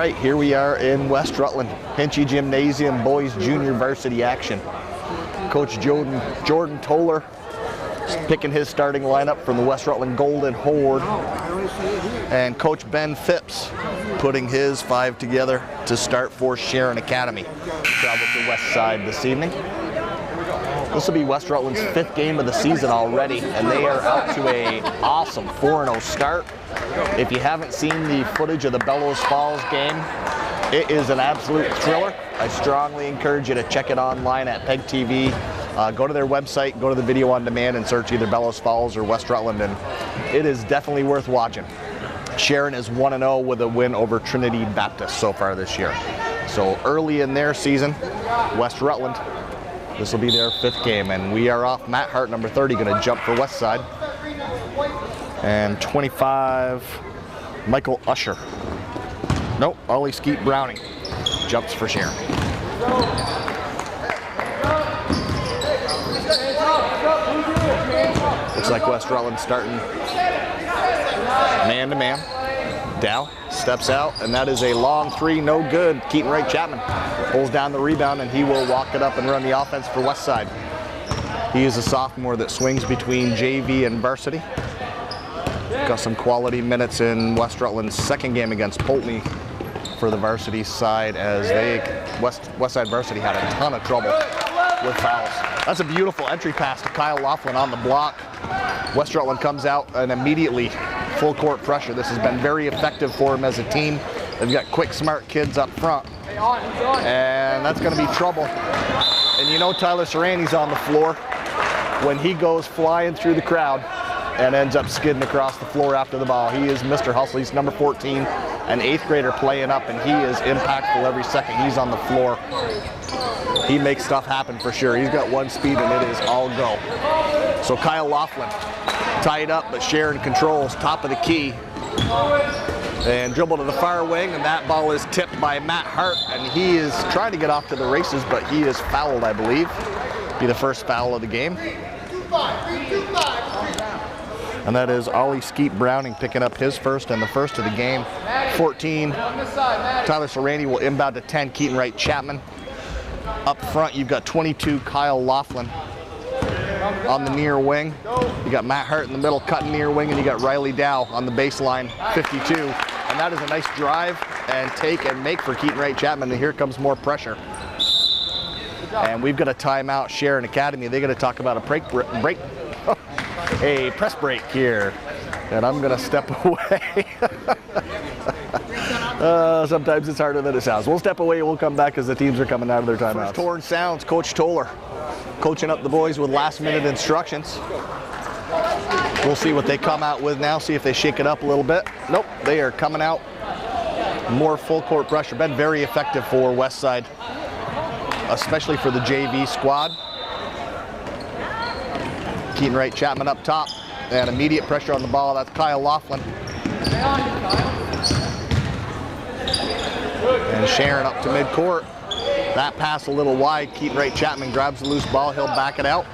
right, here we are in West Rutland, Hinchy Gymnasium Boys Junior Varsity action. Coach Jordan Toller picking his starting lineup from the West Rutland Golden Horde. And Coach Ben Phipps putting his 5 together to start for Sharon Academy. Travel to West Side this evening. This will be West Rutland's 5th game of the season already, and they are out to a awesome 4-0 start. If you haven't seen the footage of the Bellows Falls game, it is an absolute thriller. I strongly encourage you to check it online at PEGTV. Go to their website, go to the video on demand and search either Bellows Falls or West Rutland, and it is definitely worth watching. Sharon is 1-0 with a win over Trinity Baptist so far this year. So early in their season, West Rutland, this will be their 5th game, and we are off. Matt Hart, number 30, going to jump for West Side. And 25, Michael Usher. Nope, Ollie Skeet Browning jumps for Sharon. Looks like West Rutland starting man-to-man. Dow steps out, and that is a long 3, no good. Keaton Wright Chapman pulls down the rebound, and he will walk it up and run the offense for West Side. He is a sophomore that swings between JV and varsity. Got some quality minutes in West Rutland's 2nd game against Pulteney for the varsity side, as West Side varsity had a ton of trouble with fouls. That's a beautiful entry pass to Kyle Laughlin on the block. West Rutland comes out and immediately full court pressure. This has been very effective for them as a team. They've got quick, smart kids up front, and that's going to be trouble. And you know Tyler Serrani's on the floor when he goes flying through the crowd and ends up skidding across the floor after the ball. He is Mr. Hustle. He's number 14, an 8th grader playing up, and he is impactful every second he's on the floor. He makes stuff happen for sure. He's got 1 speed, and it is all go. So Kyle Laughlin tied up, but Sharon controls top of the key and dribble to the far wing, and that ball is tipped by Matt Hart, and he is trying to get off to the races, but he is fouled, I believe. Be the first foul of the game. And that is Ollie Skeet Browning picking up his first and the first of the game. 14, Tyler Serrani will inbound to 10, Keaton Wright Chapman. Up front, you've got 22, Kyle Laughlin on the near wing. You got Matt Hart in the middle, cutting near wing, and you got Riley Dow on the baseline, 52. And that is a nice drive and take and make for Keaton Wright Chapman, and here comes more pressure. And we've got a timeout, Sharon Academy. They're going to talk about a a press break here, and I'm going to step away. Sometimes it's harder than it sounds. We'll step away and we'll come back as the teams are coming out of their timeouts. First horn sounds, Coach Toller coaching up the boys with last-minute instructions. We'll see what they come out with now, see if they shake it up a little bit. Nope, they are coming out more full-court pressure. Been very effective for West Side, especially for the JV squad. Keaton Wright Chapman up top, and immediate pressure on the ball. That's Kyle Laughlin. And Sharon up to midcourt. That pass a little wide. Keaton Wright Chapman grabs the loose ball. He'll back it out,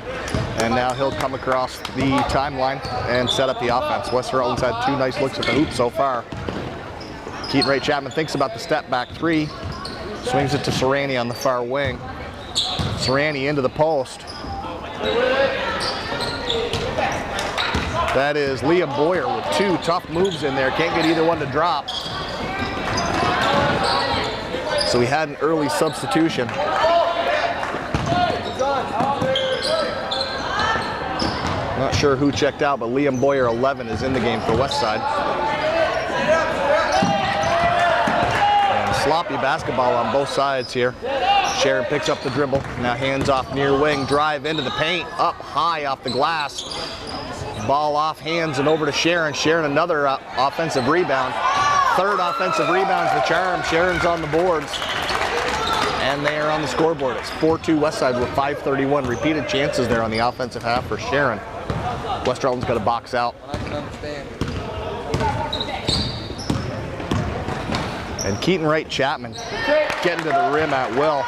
and now he'll come across the timeline and set up the offense. West Rutland's had 2 nice looks at the hoop so far. Keaton Wright Chapman thinks about the step back 3. Swings it to Serrani on the far wing. Serrani into the post. That is Liam Boyer with 2 tough moves in there. Can't get either one to drop. So we had an early substitution. Not sure who checked out, but Liam Boyer, 11, is in the game for West Side. And sloppy basketball on both sides here. Sharon picks up the dribble. Now hands off near wing, drive into the paint, up high off the glass. Ball off hands and over to Sharon. Sharon another offensive rebound. 3rd offensive rebound's the charm. Sharon's on the boards, and they are on the scoreboard. It's 4-2 West Side with 5:31. Repeated chances there on the offensive half for Sharon. West Rutland's got to box out. And Keaton Wright Chapman getting to the rim at will.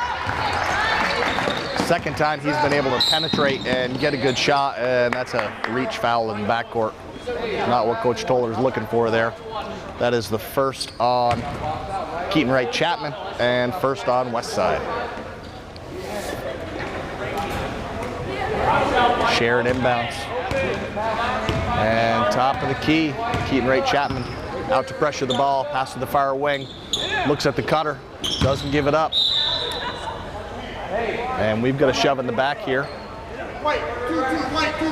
Second time he's been able to penetrate and get a good shot, and that's a reach foul in the backcourt. Not what Coach Toller's looking for there. That is the first on Keaton Wright Chapman, and first on West Side. Sharon inbounds. And top of the key, Keaton Wright Chapman out to pressure the ball, pass to the far wing, looks at the cutter, doesn't give it up. And we've got a shove in the back here.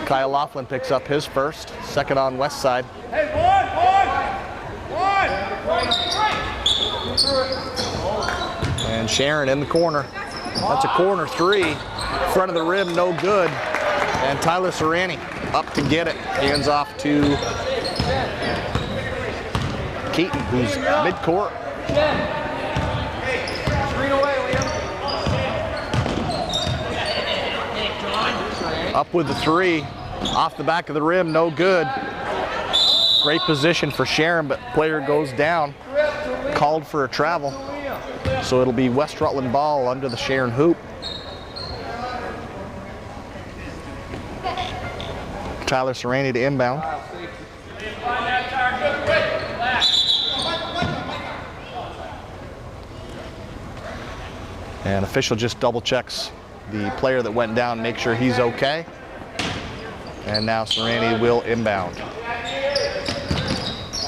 Kyle Laughlin picks up his first, second on West Side. And Sharon in the corner. That's a corner three. Front of the rim, no good. And Tyler Serrani up to get it. Hands off to Keaton, who's mid-court. Up with the three. Off the back of the rim, no good. Great position for Sharon, but player goes down. Called for a travel. So it'll be West Rutland ball under the Sharon hoop. Tyler Serrani to inbound. And official just double checks the player that went down, make sure he's okay. And now Serrani will inbound.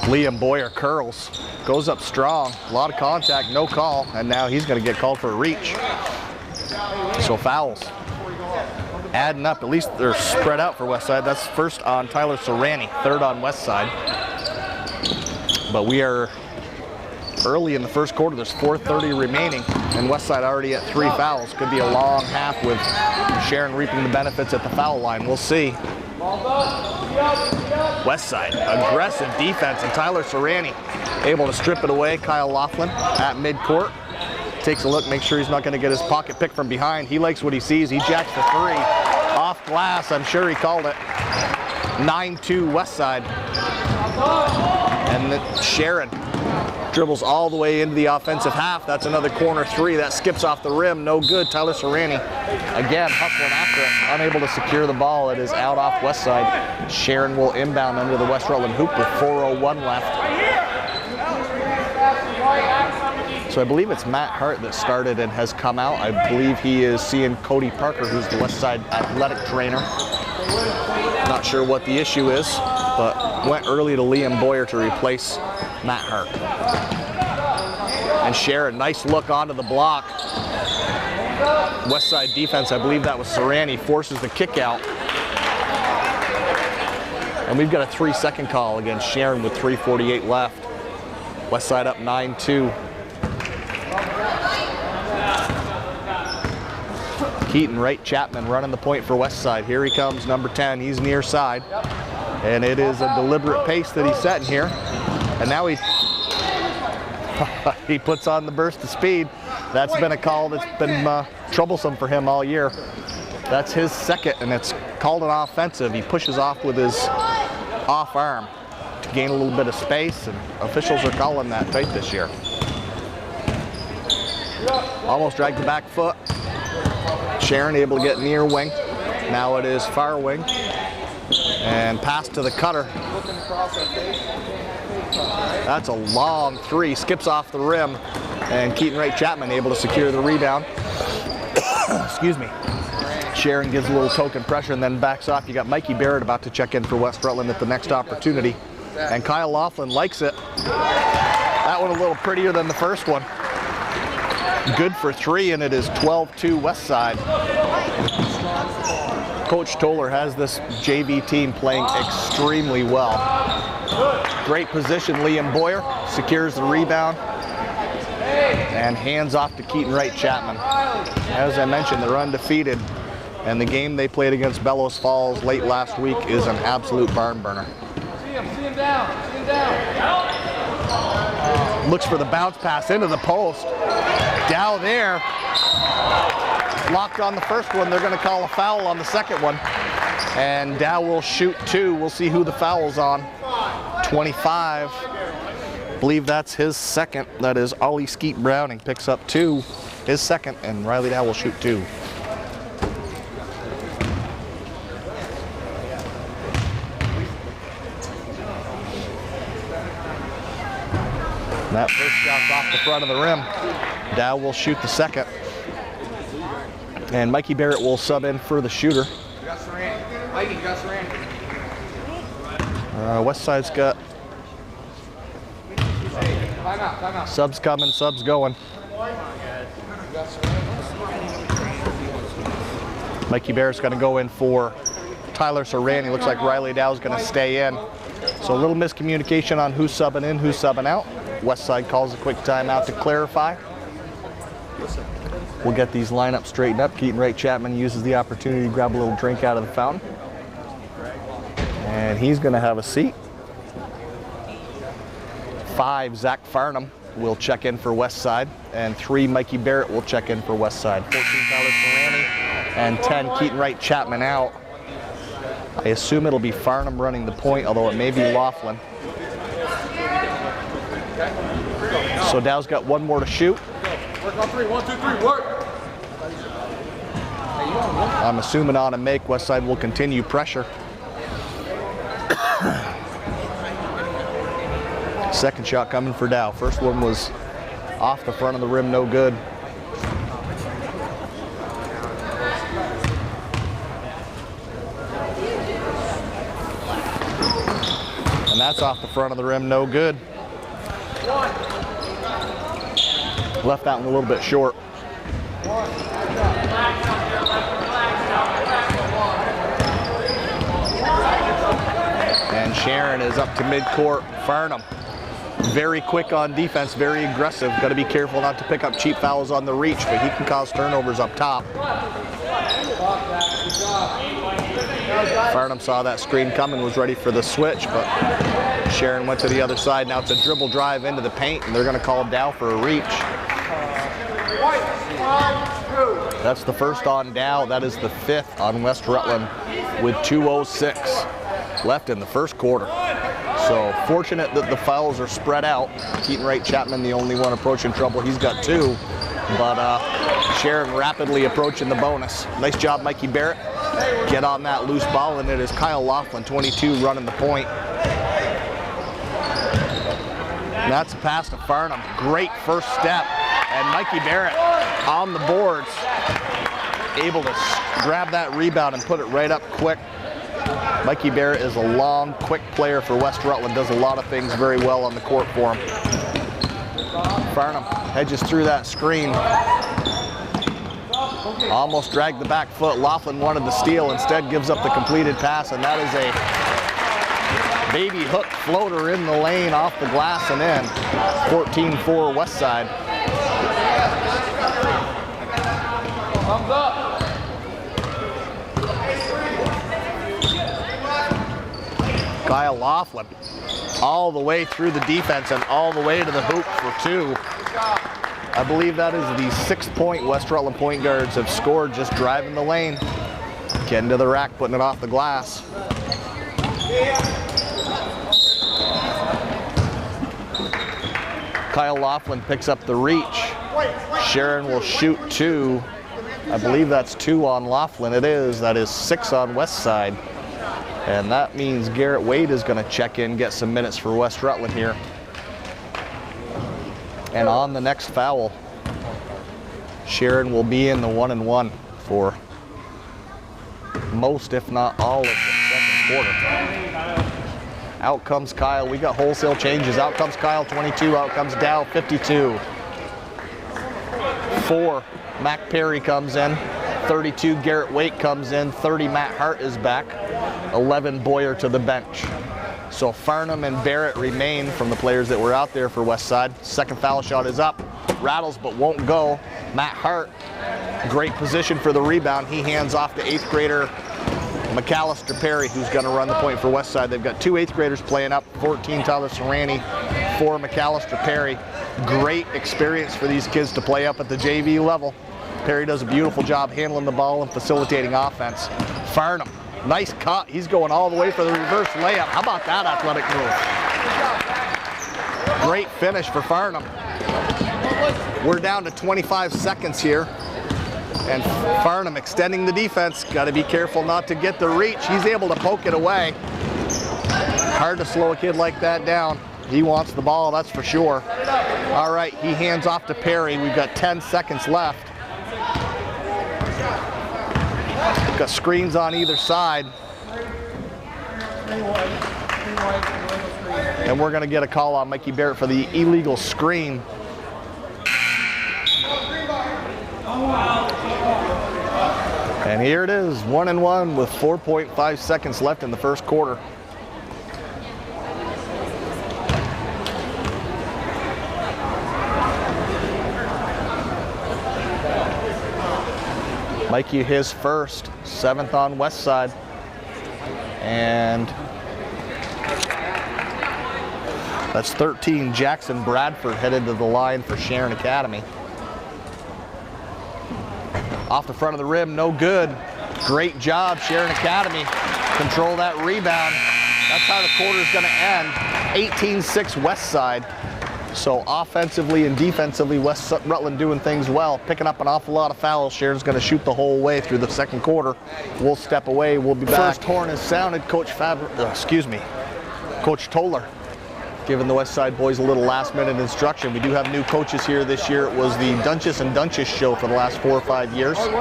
Liam Boyer curls, goes up strong, a lot of contact, no call, and now he's going to get called for a reach. So fouls. Adding up, at least they're spread out for West Side. That's first on Tyler Serrani, third on West Side. But we are early in the first quarter. There's 4:30 remaining, and West Side already at 3 fouls. Could be a long half with Sharon reaping the benefits at the foul line. We'll see. West Side, aggressive defense, and Tyler Serrani able to strip it away. Kyle Laughlin at midcourt. Takes a look, makes sure he's not going to get his pocket picked from behind. He likes what he sees. He jacks the three. Off glass, I'm sure he called it. 9-2 West Side. And Sharon dribbles all the way into the offensive half. That's another corner three. That skips off the rim. No good. Tyler Serrani, again, hustling after it. Unable to secure the ball. It is out off West Side. Sharon will inbound under the West Rutland hoop with 4:01 left. So I believe it's Matt Hart that started and has come out. I believe he is seeing Cody Parker, who's the West Side athletic trainer. Not sure what the issue is, but went early to Liam Boyer to replace Matt Hart. And Sharon, nice look onto the block. West Side defense, I believe that was Serrani, forces the kick out. And we've got a 3-second call against Sharon with 3:48 left. West Side up 9-2. Keaton Wright Chapman running the point for West Side. Here he comes, number 10. He's near side. And it is a deliberate pace that he's setting here. And now he puts on the burst of speed. That's been a call that's been troublesome for him all year. That's his second, and it's called an offensive. He pushes off with his off arm to gain a little bit of space, and officials are calling that tight this year. Almost dragged the back foot. Sharon able to get near wing. Now it is far wing. And pass to the cutter. That's a long three. Skips off the rim. And Keaton Wright Chapman able to secure the rebound. Excuse me. Sharon gives a little token pressure and then backs off. You got Mikey Barrett about to check in for West Rutland at the next opportunity. And Kyle Laughlin likes it. That one a little prettier than the first one. Good for three, and it is 12-2 West Side. Coach Toller has this JV team playing extremely well. Great position, Liam Boyer secures the rebound and hands off to Keaton Wright Chapman. As I mentioned, they're undefeated, and the game they played against Bellows Falls late last week is an absolute barn burner. See him down, Looks for the bounce pass into the post. Dow there, locked on the first one. They're going to call a foul on the second one. And Dow will shoot two. We'll see who the foul's on. 25. I believe that's his second. That is Ollie Skeet Browning picks up two. His second, and Riley Dow will shoot two. that first shot's off the front of the rim. Dow will shoot the second. And Mikey Barrett will sub in for the shooter. Westside's got subs coming, subs going. Mikey Barrett's going to go in for Tyler Saran. He looks like Riley Dow's going to stay in. So a little miscommunication on who's subbing in, who's subbing out. Westside calls a quick timeout to clarify. We'll get these lineups straightened up. Keaton Wright Chapman uses the opportunity to grab a little drink out of the fountain. And he's going to have a seat. 5, Zach Farnham will check in for Westside. And 3, Mikey Barrett will check in for Westside. 14, Tyler Sarani. And 10, Keaton Wright Chapman out. I assume it'll be Farnham running the point, although it may be Laughlin. So Dow's got one more to shoot. Work on 3, 1, 2, 3, work. I'm assuming on a make, Westside will continue pressure. Second shot coming for Dow. First one was off the front of the rim, no good. And that's off the front of the rim, no good. Left that one a little bit short. And Sharon is up to midcourt. Farnham, very quick on defense, very aggressive. Got to be careful not to pick up cheap fouls on the reach, but he can cause turnovers up top. Farnham saw that screen coming, was ready for the switch, but Sharon went to the other side. Now it's a dribble drive into the paint, and they're going to call Dow for a reach. That's the first on Dow. That is the 5th on West Rutland with 2:06 left in the first quarter. So fortunate that the fouls are spread out. Keaton Wright Chapman, the only one approaching trouble. He's got 2, but Sharon rapidly approaching the bonus. Nice job, Mikey Barrett. Get on that loose ball, and it is Kyle Laughlin, 22, running the point. And that's a pass to Farnham. Great first step. And Mikey Barrett on the boards, able to grab that rebound and put it right up quick. Mikey Barrett is a long, quick player for West Rutland, does a lot of things very well on the court for him. Farnham hedges through that screen. Almost dragged the back foot. Laughlin wanted the steal, instead gives up the completed pass, and that is a baby hook floater in the lane off the glass and in. 14-4 Westside. Thumbs up. Kyle Laughlin all the way through the defense and all the way to the hoop for 2. I believe that is the 6th point West Rutland point guards have scored just driving the lane. Getting to the rack, putting it off the glass. Kyle Laughlin picks up the reach. Sharon will shoot 2. I believe that's 2 on Laughlin. It is. That is 6 on Westside. And that means Garrett Wade is going to check in, get some minutes for West Rutland here. And on the next foul, Sharon will be in the 1-and-1 for most, if not all, of the second quarter. Out comes Kyle. We got wholesale changes. Out comes Kyle, 22. Out comes Dow, 52. 4, Mac Perry comes in. 32, Garrett Wake comes in. 30, Matt Hart is back. 11, Boyer to the bench. So Farnham and Barrett remain from the players that were out there for Westside. Second foul shot is up. Rattles but won't go. Matt Hart, great position for the rebound. He hands off to 8th grader McAllister Perry, who's going to run the point for Westside. They've got 2 8th graders playing up. 14, Tyler Sarani. 4, McAllister Perry. Great experience for these kids to play up at the JV level. Perry does a beautiful job handling the ball and facilitating offense. Farnham, nice cut. He's going all the way for the reverse layup. How about that athletic move? Great finish for Farnham. We're down to 25 seconds here. And Farnham extending the defense. Got to be careful not to get the reach. He's able to poke it away. Hard to slow a kid like that down. He wants the ball, that's for sure. All right, he hands off to Perry. We've got 10 seconds left. We've got screens on either side. And we're going to get a call on Mikey Barrett for the illegal screen. And here it is, 1-1 with 4.5 seconds left in the first quarter. Mikey his first, 7th on West Side. And that's 13. Jackson Bradford headed to the line for Sharon Academy. Off the front of the rim, no good. Great job, Sharon Academy. Control that rebound. That's how the quarter is going to end. 18-6 West Side. So offensively and defensively, West Rutland doing things well. Picking up an awful lot of fouls. Sharon's going to shoot the whole way through the second quarter. We'll step away. We'll be back. First horn is sounded. Coach Toller giving the West Side boys a little last-minute instruction. We do have new coaches here this year. It was the Dunches and Dunches show for the last 4 or 5 years. We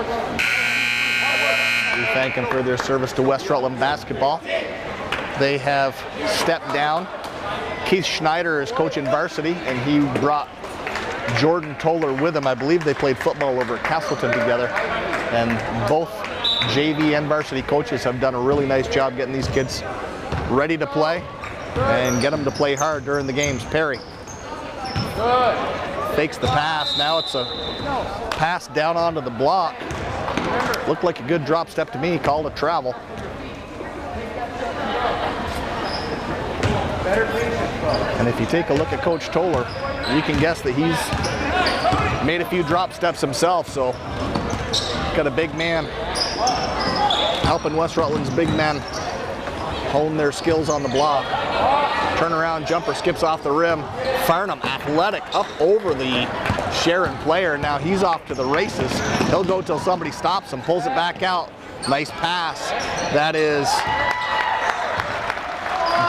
thank them for their service to West Rutland basketball. They have stepped down. Keith Schneider is coaching varsity, and he brought Jordan Toller with him. I believe they played football over at Castleton together. And both JV and varsity coaches have done a really nice job getting these kids ready to play and get them to play hard during the games. Perry fakes the pass. Now it's a pass down onto the block. Looked like a good drop step to me. Called a travel. And if you take a look at Coach Toller, you can guess that he's made a few drop steps himself. So got a big man helping West Rutland's big men hone their skills on the block. Turnaround jumper skips off the rim. Farnham athletic up over the Sharon player. Now he's off to the races. He'll go till somebody stops him, pulls it back out. Nice pass. That is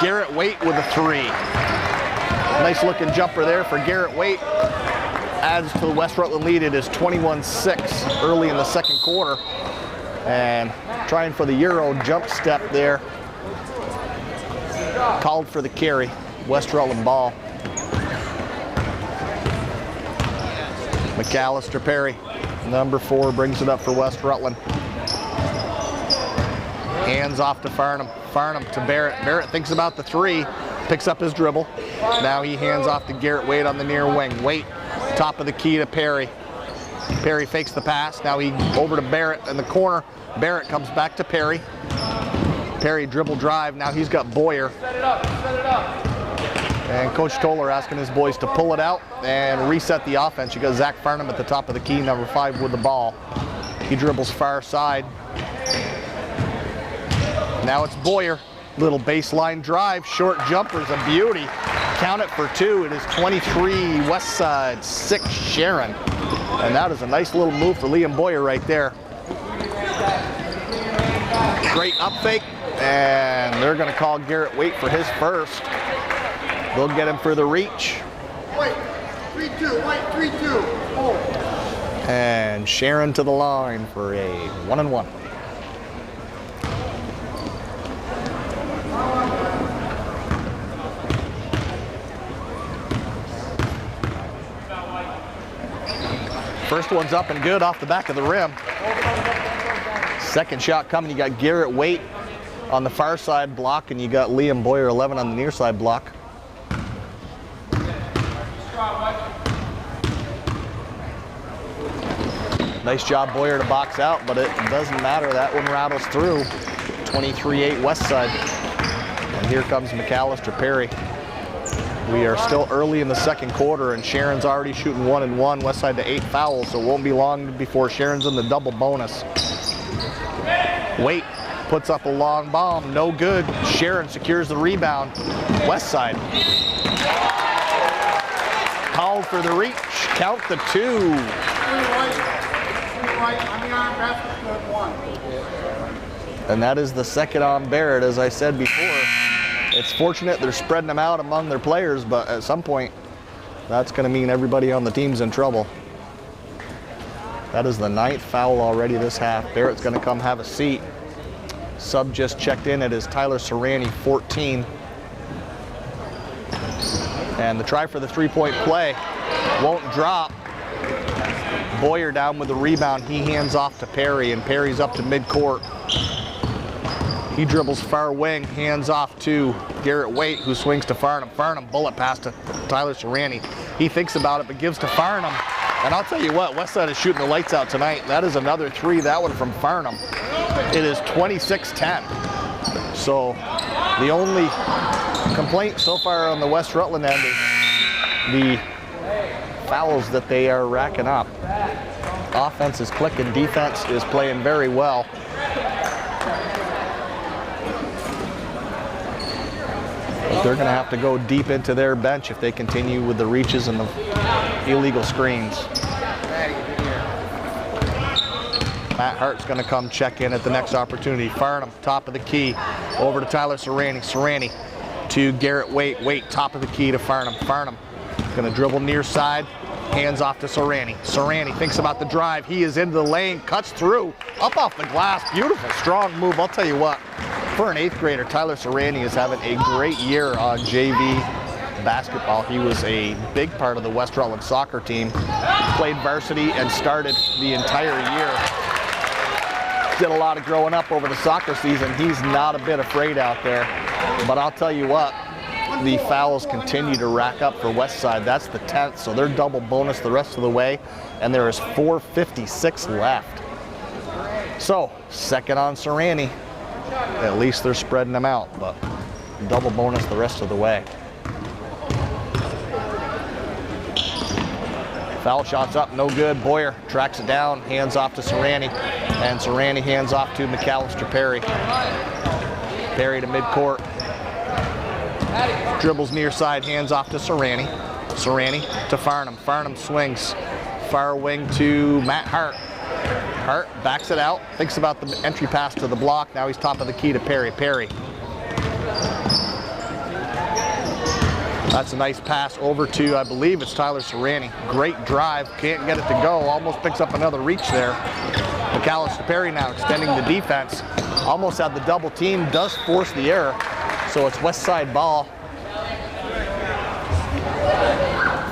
Garrett Waite with a 3. Nice looking jumper there for Garrett Waite. Adds to the West Rutland lead. It is 21-6 early in the second quarter. And trying for the Euro jump step there. Called for the carry. West Rutland ball. McAllister Perry, number 4, brings it up for West Rutland. Hands off to Farnham. Farnham to Barrett. Barrett thinks about the 3, picks up his dribble. Now he hands off to Garrett Waite on the near wing. Waite, top of the key to Perry. Perry fakes the pass. Now he over to Barrett in the corner. Barrett comes back to Perry. Perry dribble drive. Now he's got Boyer. Set it up, set it up. And Coach Toller asking his boys to pull it out and reset the offense. You got Zach Farnham at the top of the key, number 5 with the ball. He dribbles far side. Now it's Boyer. Little baseline drive, short jumper's a beauty. Count it for 2. It is 23 West Side, 6 Sharon. And that is a nice little move for Liam Boyer right there. Great up fake, and they're going to call Garrett Waite for his first. They'll get him for the reach. White, 3-2, white, 3-2. Oh. And Sharon to the line for a 1-and-1. First one's up and good off the back of the rim. Second shot coming. You got Garrett Waite on the far side block, and you got Liam Boyer 11 on the near side block. Nice job Boyer to box out, but it doesn't matter. That one rattles through. 23-8 West Side. And here comes McAllister Perry. We are still early in the second quarter, and Sharon's already shooting 1-and-1. West Side to 8 fouls, so it won't be long before Sharon's in the double bonus. Waite puts up a long bomb, no good. Sharon secures the rebound. West Side called for the reach. Count the 2. And that is the second on Barrett, as I said before. It's fortunate they're spreading them out among their players, but at some point, that's going to mean everybody on the team's in trouble. That is the 9th foul already this half. Barrett's going to come have a seat. Sub just checked in. It is Tyler Serrani, 14. And the try for the three-point play won't drop. Boyer down with the rebound. He hands off to Perry, and Perry's up to midcourt. He dribbles far wing, hands off to Garrett Waite, who swings to Farnham. Farnham, bullet pass to Tyler Serrani. He thinks about it, but gives to Farnham. And I'll tell you what, Westside is shooting the lights out tonight. That is another three, that one from Farnham. It is 26-10. So the only complaint so far on the West Rutland end is the fouls that they are racking up. Offense is clicking, defense is playing very well. But they're going to have to go deep into their bench if they continue with the reaches and the illegal screens. Matt Hart's going to come check in at the next opportunity. Farnham, top of the key, over to Tyler Serrani. Serrani to Garrett Waite. Waite, top of the key to Farnham. Farnham going to dribble near side, hands off to Serrani. Serrani thinks about the drive. He is into the lane, cuts through, up off the glass. Beautiful, strong move. I'll tell you what, for an 8th grader, Tyler Serrani is having a great year on JV basketball. He was a big part of the West Rutland soccer team. Played varsity and started the entire year. Did a lot of growing up over the soccer season. He's not a bit afraid out there. But I'll tell you what, the fouls continue to rack up for Westside. That's the 10th, so they're double bonus the rest of the way. And there is 4:56 left. So, second on Serrani. At least they're spreading them out, but double bonus the rest of the way. Foul shots up, no good. Boyer tracks it down, hands off to Serrani, and Serrani hands off to McAllister Perry. Perry to midcourt. Dribbles near side, hands off to Serrani. Serrani to Farnham. Farnham swings far wing to Matt Hart. Hart backs it out, thinks about the entry pass to the block. Now he's top of the key to Perry. Perry. That's a nice pass over to, I believe it's Tyler Serrani. Great drive, can't get it to go. Almost picks up another reach there. McAllister Perry now extending the defense. Almost had the double team, does force the error. So it's Westside ball.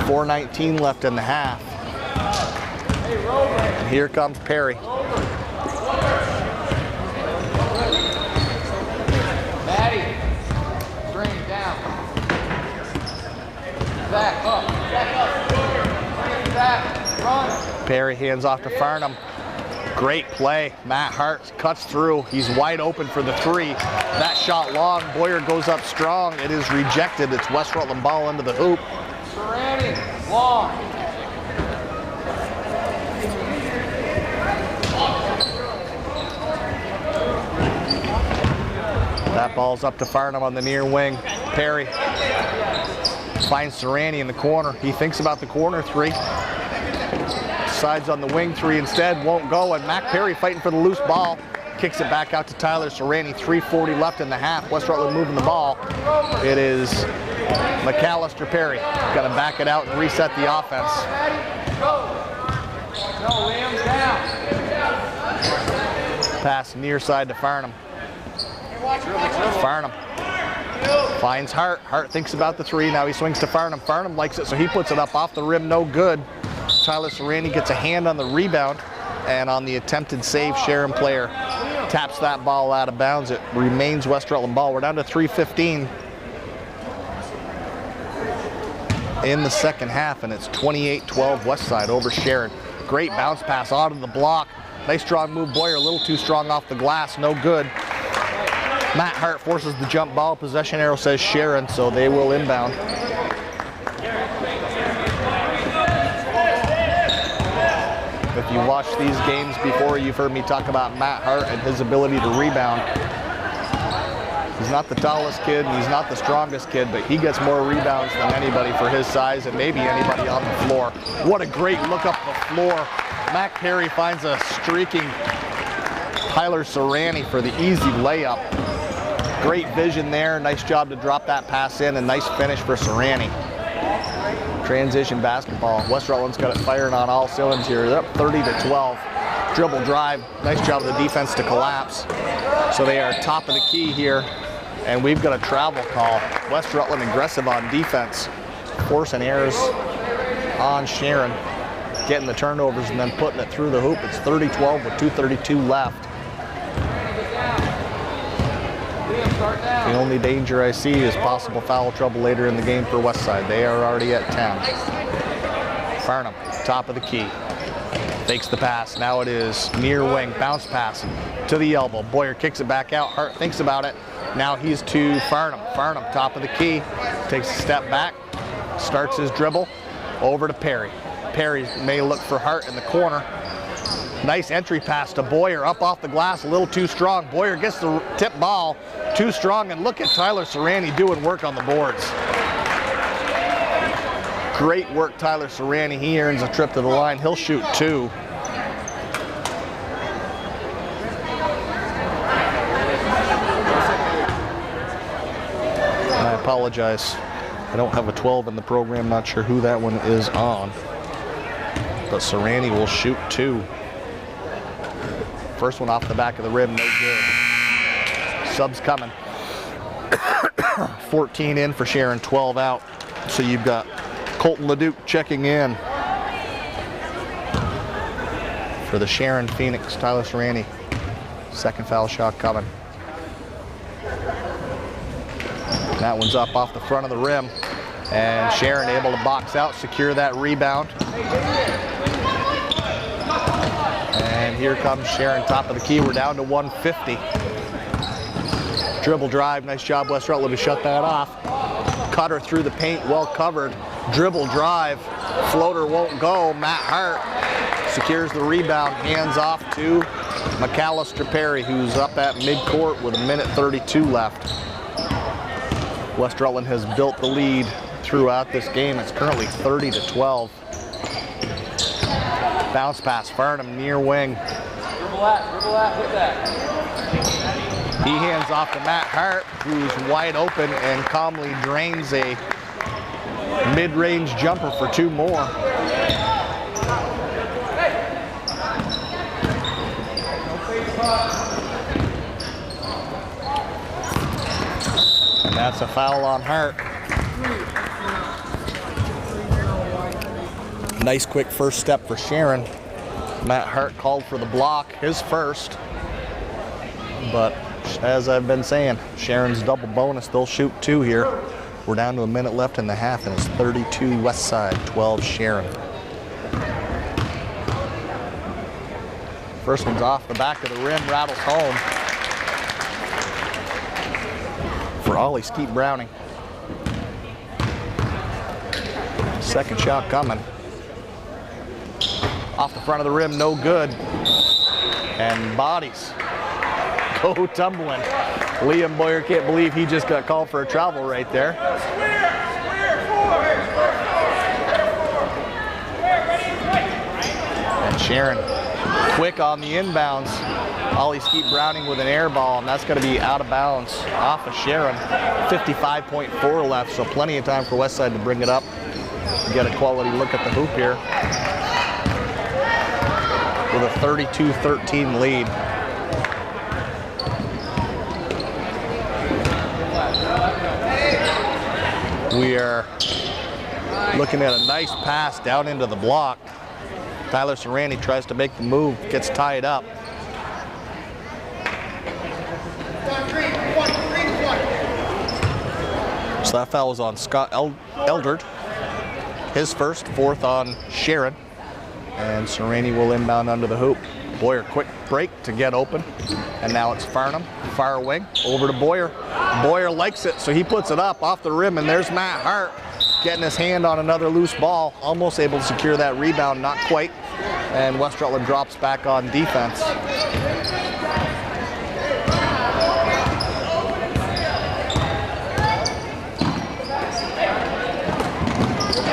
4:19 left in the half. And here comes Perry. Maddie, bring it down. Back up, run. Perry hands off to Farnham. Great play. Matt Hart cuts through. He's wide open for the three. That shot long. Boyer goes up strong. It is rejected. It's West Rutland ball into the hoop. Serrani, long. That ball's up to Farnham on the near wing. Perry finds Serrani in the corner. He thinks about the corner three. Decides on the wing three instead, won't go, and Mac Perry fighting for the loose ball. Kicks it back out to Tyler Serrani. 3:40 left in the half. West Rutland moving the ball. It is McAllister Perry. Got to back it out and reset the offense. Pass near side to Farnham. Farnham finds Hart. Hart thinks about the three. Now he swings to Farnham. Farnham likes it, so he puts it up off the rim. No good. Tyler Serrani gets a hand on the rebound, and on the attempted save, Sharon player taps that ball out of bounds. It remains West Rutland ball. We're down to 3:15 in the second half, and it's 28-12 Westside over Sharon. Great bounce pass out of the block. Nice strong move. Boyer a little too strong off the glass. No good. Matt Hart forces the jump ball. Possession arrow says Sharon, so they will inbound. If you watched these games before, you've heard me talk about Matt Hart and his ability to rebound. He's not the tallest kid, and he's not the strongest kid, but he gets more rebounds than anybody for his size and maybe anybody on the floor. What a great look up the floor. Mac Perry finds a streaking Tyler Serrani for the easy layup. Great vision there. Nice job to drop that pass in, and nice finish for Serrani. Transition basketball. West Rutland's got it firing on all cylinders here. They're up 30-12. Dribble drive. Nice job of the defense to collapse. So they are top of the key here, and we've got a travel call. West Rutland aggressive on defense, forcing errors on Sharon, getting the turnovers and then putting it through the hoop. It's 30-12 with 2:32 left. The only danger I see is possible foul trouble later in the game for Westside. They are already at 10. Farnham, top of the key. Fakes the pass. Now it is near wing. Bounce pass to the elbow. Boyer kicks it back out. Hart thinks about it. Now he's to Farnham. Farnham, top of the key. Takes a step back. Starts his dribble. Over to Perry. Perry may look for Hart in the corner. Nice entry pass to Boyer. Up off the glass. A little too strong. Boyer gets the tip ball. Too strong. And look at Tyler Serrani doing work on the boards. Great work, Tyler Serrani. He earns a trip to the line. He'll shoot 2. And I apologize. I don't have a 12 in the program. Not sure who that one is on. But Serrani will shoot 2. First one off the back of the rim, no good. Subs coming. 14 in for Sharon, 12 out. So you've got Colton Leduc checking in for the Sharon Phoenix. Tyler Serrani, second foul shot coming. That one's up off the front of the rim, and Sharon able to box out, secure that rebound. And here comes Sharon, top of the key. We're down to 150. Dribble drive, nice job West Rutland to shut that off. Cutter through the paint, well covered. Dribble drive, floater won't go. Matt Hart secures the rebound, hands off to McAllister Perry, who's up at midcourt with 1:32 left. West Rutland has built the lead throughout this game. It's currently 30-12. Bounce pass, Farnham near wing. Dribble at with that. He hands off to Matt Hart, who's wide open and calmly drains a mid-range jumper for 2 more. And that's a foul on Hart. Nice quick first step for Sharon. Matt Hart called for the block, his first. But as I've been saying, Sharon's double bonus. They'll shoot 2 here. We're down to 1 minute left in the half, and it's 32 Westside, 12 Sharon. First one's off the back of the rim, rattles home for Ollie Skeet Browning. Second shot coming. Off the front of the rim, no good. And bodies go tumbling. Liam Boyer can't believe he just got called for a travel right there. And Sharon quick on the inbounds. Ollie Skeet Browning with an air ball, and that's going to be out of bounds off of Sharon. 55.4 left, so plenty of time for Westside to bring it up. Get a quality look at the hoop here. With a 32-13 lead. We are looking at a nice pass down into the block. Tyler Serrani tries to make the move, gets tied up. So that foul was on Scott Eldred. His first, 4th on Sharon. And Serrani will inbound under the hoop. Boyer, quick break to get open. And now it's Farnham, far wing, over to Boyer. Boyer likes it, so he puts it up off the rim, and there's Matt Hart getting his hand on another loose ball. Almost able to secure that rebound, not quite. And West Rutland drops back on defense.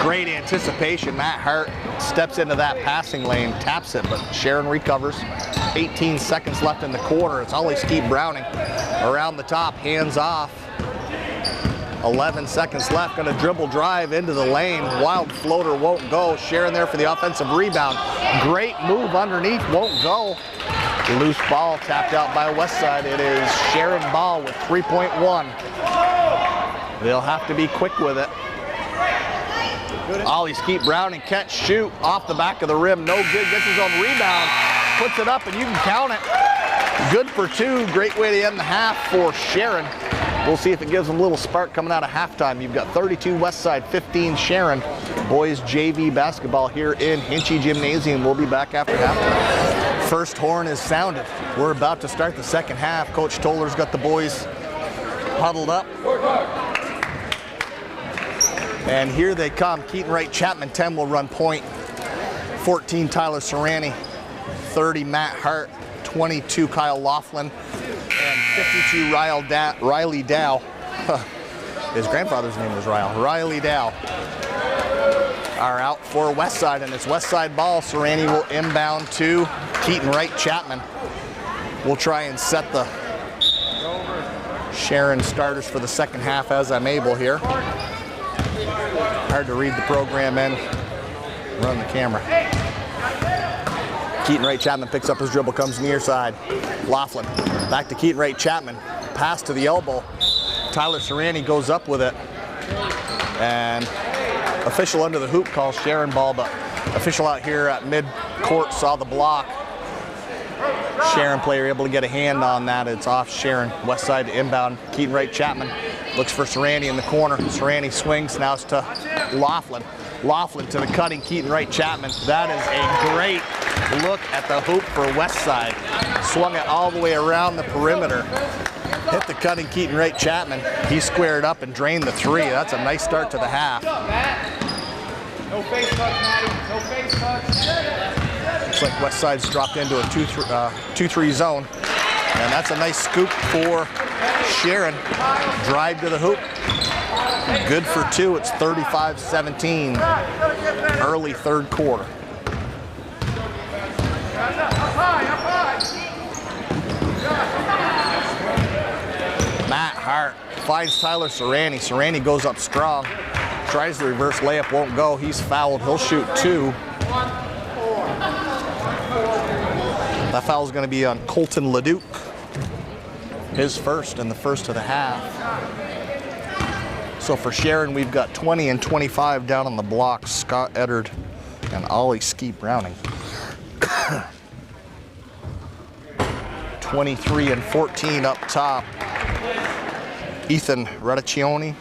Great anticipation. Matt Hart steps into that passing lane, taps it, but Sharon recovers. 18 seconds left in the quarter. It's Ollie Skeet Browning around the top, hands off. 11 seconds left, gonna dribble drive into the lane. Wild floater won't go. Sharon there for the offensive rebound. Great move underneath, won't go. Loose ball tapped out by Westside. It is Sharon ball with 3.1. They'll have to be quick with it. Ollie Skeet Browning catch, shoot, off the back of the rim, no good, gets his own rebound, puts it up and you can count it. Good for 2, great way to end the half for Sharon. We'll see if it gives them a little spark coming out of halftime. You've got 32 Westside, 15 Sharon. Boys JV basketball here in Hinchy Gymnasium. We'll be back after halftime. First horn is sounded. We're about to start the second half. Coach Toller's got the boys huddled up. And here they come. Keaton Wright Chapman 10 will run point. 14 Tyler Serrani, 30 Matt Hart, 22 Kyle Laughlin, and 52 Riley Dow. His grandfather's name was Riley Dow. Are out for Westside, and it's Westside ball. Serrani will inbound to Keaton Wright Chapman. We'll try and set the Sharon starters for the second half as I'm able here. Hard to read the program and run the camera. Keaton Wright Chapman picks up his dribble, comes near side. Laughlin back to Keaton Wright Chapman. Pass to the elbow. Tyler Serrani goes up with it. And official under the hoop calls Sharon ball, but official out here at mid-court saw the block. Sharon player able to get a hand on that. It's off Sharon. Westside to inbound. Keaton Wright Chapman looks for Serrani in the corner. Serrani swings. Now it's to Laughlin. Laughlin to the cutting Keaton Wright Chapman. That is a great look at the hoop for Westside. Swung it all the way around the perimeter. Hit the cutting Keaton Wright Chapman. He squared up and drained the 3. That's a nice start to the half. No face touch, Matty. No face touch. Looks like Westside's dropped into a 2-3 zone. And that's a nice scoop for Sharon. Drive to the hoop. Good for 2. It's 35-17. Early third quarter. Matt Hart finds Tyler Serrani. Serrani goes up strong. Tries the reverse layup, won't go. He's fouled. He'll shoot 2. That foul is going to be on Colton Leduc. His first and the first of the half. So for Sharon, we've got 20 and 25 down on the block. Scott Eddard and Ollie Skeet Browning. 23 and 14 up top. Ethan Radiccioni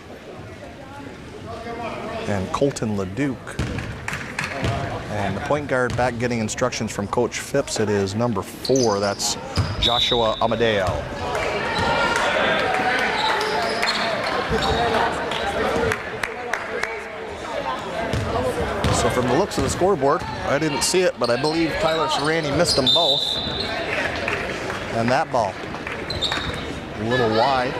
and Colton Leduc. And the point guard back getting instructions from Coach Phipps. It is number 4. That's Joshua Amadeo. So from the looks of the scoreboard, I didn't see it, but I believe Tyler Serrani missed them both. And that ball, a little wide,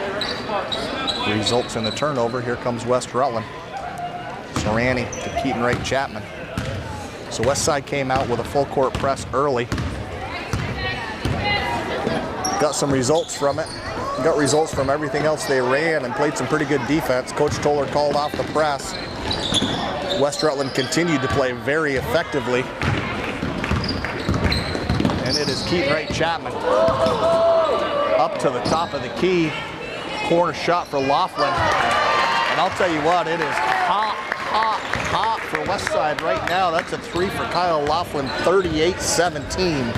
results in a turnover. Here comes West Rutland. Serrani to Keaton Wright Chapman. So Westside came out with a full court press early. Got some results from it. Got results from everything else they ran and played some pretty good defense. Coach Toller called off the press. West Rutland continued to play very effectively. And it is Keaton Wright Chapman up to the top of the key. Corner shot for Laughlin. And I'll tell you what, it is hot for Westside right now. That's a 3 for Kyle Laughlin, 38-17.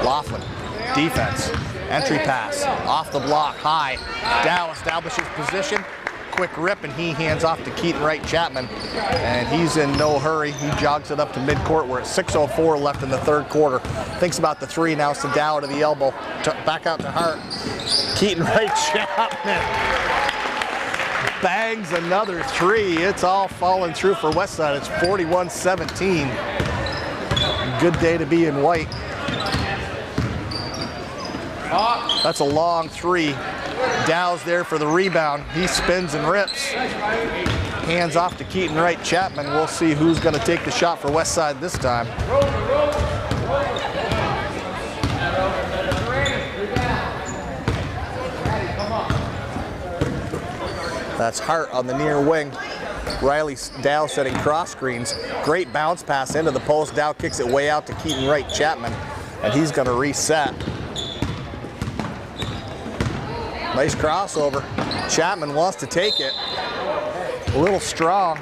Laughlin, defense, entry pass, off the block, high. Dow establishes position. Quick rip, and he hands off to Keaton Wright Chapman, and he's in no hurry. He jogs it up to midcourt. We're at 6:04 left in the third quarter. Thinks about the 3 now. Sadow to the elbow, back out to Hart. Keaton Wright Chapman bangs another 3. It's all falling through for Westside. It's 41-17. Good day to be in white. That's a long three. Dow's there for the rebound. He spins and rips. Hands off to Keaton Wright Chapman. We'll see who's going to take the shot for Westside this time. That's Hart on the near wing. Riley Dow setting cross screens. Great bounce pass into the post. Dow kicks it way out to Keaton Wright Chapman, and he's going to reset. Nice crossover. Chapman wants to take it. A little strong.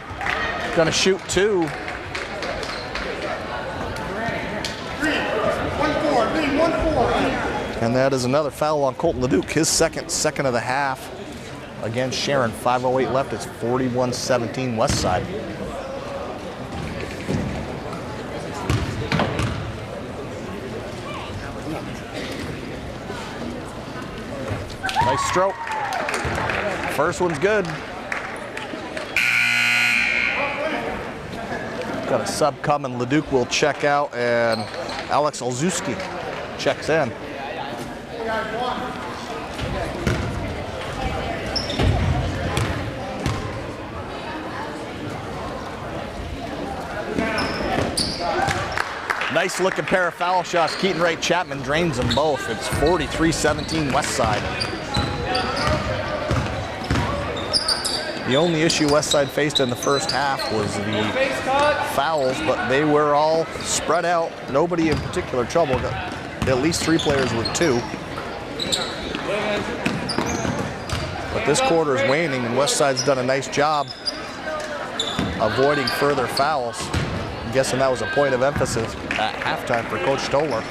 Going to shoot two. 1-4. And that is another foul on Colton Leduc. His second of the half. Against Sharon, 5:08 left. It's 41-17 Westside. Nice stroke. First one's good. Got a sub coming. Leduc will check out, and Alex Olszewski checks in. Nice looking pair of foul shots. Keaton Wright Chapman drains them both. It's 43-17 Westside. The only issue Westside faced in the first half was the fouls, but they were all spread out. Nobody in particular trouble. Got at least 3 players with 2. But this quarter is waning, and Westside's done a nice job avoiding further fouls. I'm guessing that was a point of emphasis at halftime for Coach Stoller.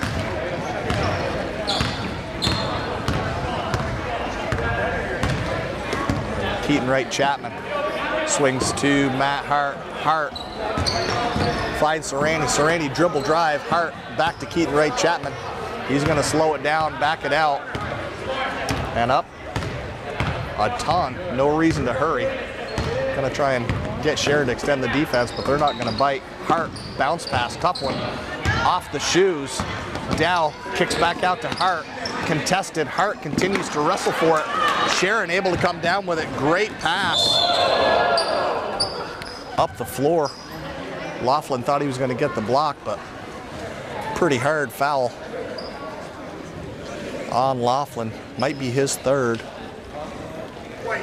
Keaton Wright Chapman swings to Matt Hart. Hart finds Serrani. Serrani dribble drive. Hart back to Keaton Wright Chapman. He's going to slow it down, back it out, and up a ton. No reason to hurry. Going to try and get Sharon to extend the defense, but they're not going to bite. Hart bounce pass, tough one, off the shoes. Dow kicks back out to Hart. Contested. Hart continues to wrestle for it. Sharon able to come down with it. Great pass up the floor. Laughlin thought he was going to get the block, but pretty hard foul on Laughlin. Might be his third. 22.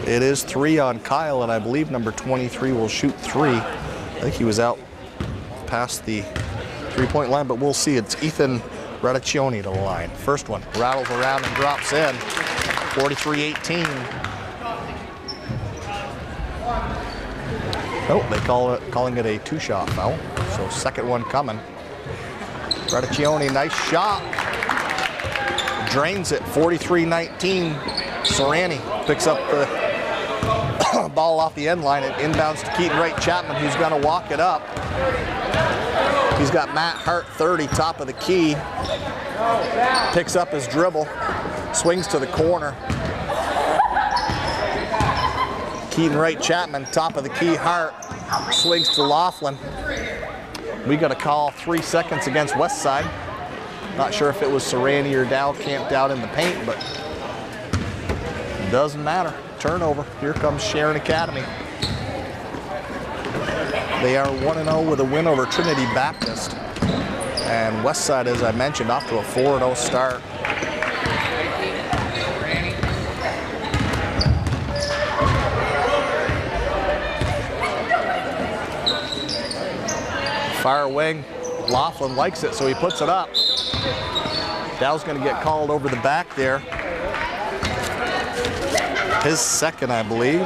It is 3 on Kyle, and I believe number 23 will shoot 3. I think he was out past the three-point line, but we'll see. It's Ethan Radiccioni to the line. First one rattles around and drops in. 43-18. Nope, they calling it a 2-shot foul. So second one coming. Radiccioni, nice shot. Drains it. 43-19. Serrani picks up the ball off the end line and inbounds to Keaton Wright Chapman, who's going to walk it up. He's got Matt Hart 30, top of the key. Picks up his dribble, swings to the corner. Keaton Wright Chapman, top of the key. Hart swings to Laughlin. We got a call 3 seconds against Westside. Not sure if it was Serrani or Dow camped out in the paint, but doesn't matter. Turnover. Here comes Sharon Academy. They are 1-0 with a win over Trinity Baptist. And Westside, as I mentioned, off to a 4-0 start. Fire wing. Laughlin likes it, so he puts it up. Dow's going to get called over the back there. His second, I believe.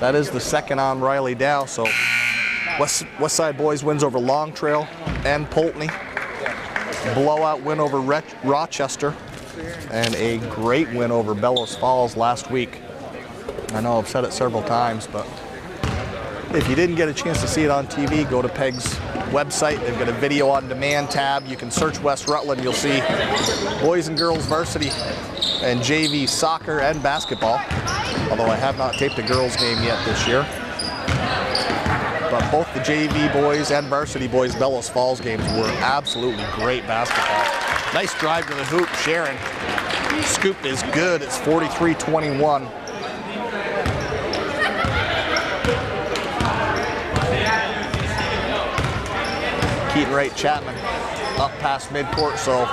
That is the second on Riley Dow. So Westside Boys wins over Long Trail and Poultney. Blowout win over Rochester. And a great win over Bellows Falls last week. I know I've said it several times, but if you didn't get a chance to see it on TV, go to PEG's website. They've got a video on demand tab. You can search West Rutland. You'll see boys and girls varsity and JV soccer and basketball. Although I have not taped a girls game yet this year. But both the JV boys and varsity boys Bellows Falls games were absolutely great basketball. Nice drive to the hoop, Sharon. Scoop is good. It's 43-21. Keaton Wright Chapman up past midcourt. So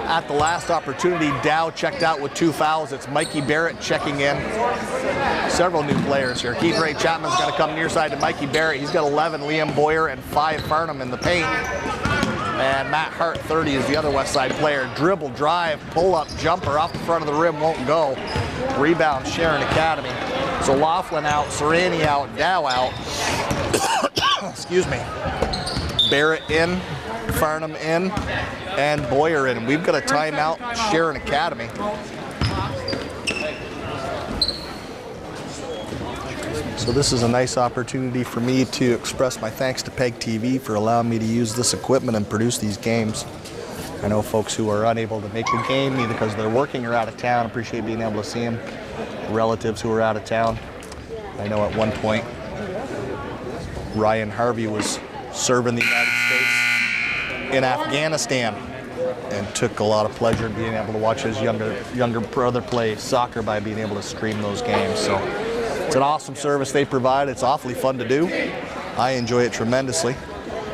at the last opportunity, Dow checked out with 2 fouls. It's Mikey Barrett checking in. Several new players here. Keaton Wright Chapman's going to come near side to Mikey Barrett. He's got 11, Liam Boyer, and 5 Farnham in the paint. And Matt Hart, 30, is the other West Side player. Dribble, drive, pull-up, jumper off the front of the rim, won't go. Rebound, Sharon Academy. So Laughlin out, Serrani out, Dow out. Excuse me. Barrett in, Farnham in, and Boyer in. We've got a timeout, Sharon Academy. So this is a nice opportunity for me to express my thanks to PEGTV for allowing me to use this equipment and produce these games. I know folks who are unable to make the game either because they're working or out of town appreciate being able to see them. Relatives who are out of town. I know at one point Ryan Harvey was serving the United States in Afghanistan and took a lot of pleasure in being able to watch his younger brother play soccer by being able to stream those games. So it's an awesome service they provide. It's awfully fun to do. I enjoy it tremendously.